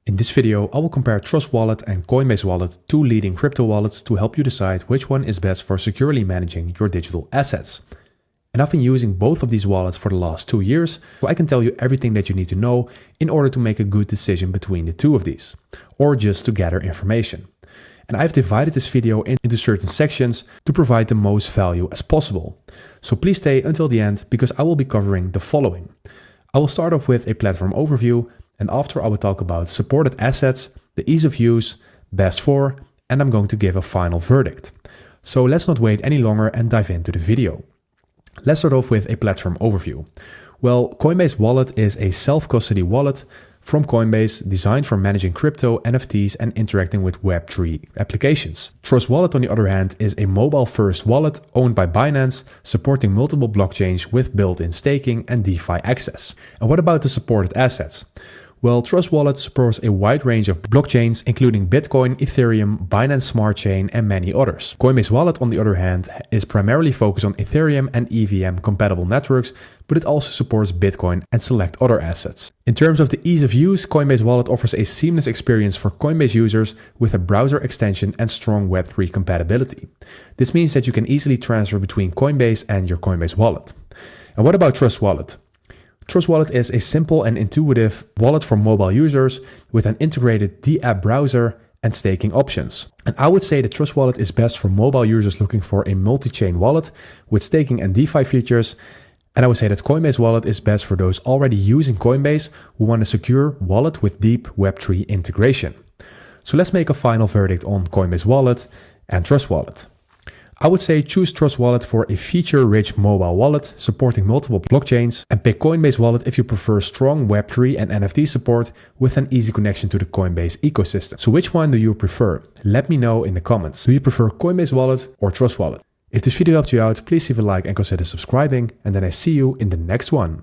In this video, I will compare Trust Wallet and Coinbase Wallet, two leading crypto wallets, to help you decide which one is best for securely managing your digital assets. And I've been using both of these wallets for the last 2 years, so I can tell you everything that you need to know in order to make a good decision between the two of these, or just to gather information. And I've divided this video into certain sections to provide the most value as possible. So please stay until the end because I will be covering the following. I will start off with a platform overview, and after I will talk about supported assets, the ease of use, best for, and I'm going to give a final verdict. So let's not wait any longer and dive into the video. Let's start off with a platform overview. Well, Coinbase Wallet is a self-custody wallet from Coinbase designed for managing crypto, NFTs, and interacting with Web3 applications. Trust Wallet, on the other hand, is a mobile-first wallet owned by Binance, supporting multiple blockchains with built-in staking and DeFi access. And what about the supported assets? Well, Trust Wallet supports a wide range of blockchains, including Bitcoin, Ethereum, Binance Smart Chain, and many others. Coinbase Wallet, on the other hand, is primarily focused on Ethereum and EVM compatible networks, but it also supports Bitcoin and select other assets. In terms of the ease of use, Coinbase Wallet offers a seamless experience for Coinbase users with a browser extension and strong Web3 compatibility. This means that you can easily transfer between Coinbase and your Coinbase Wallet. And what about Trust Wallet? Trust Wallet is a simple and intuitive wallet for mobile users with an integrated D-app browser and staking options. And I would say that Trust Wallet is best for mobile users looking for a multi-chain wallet with staking and DeFi features. And I would say that Coinbase Wallet is best for those already using Coinbase who want a secure wallet with deep Web3 integration. So let's make a final verdict on Coinbase Wallet and Trust Wallet. I would say choose Trust Wallet for a feature-rich mobile wallet supporting multiple blockchains, and pick Coinbase Wallet if you prefer strong Web3 and NFT support with an easy connection to the Coinbase ecosystem. So which one do you prefer? Let me know in the comments. Do you prefer Coinbase Wallet or Trust Wallet? If this video helped you out, please leave a like and consider subscribing, and then I see you in the next one.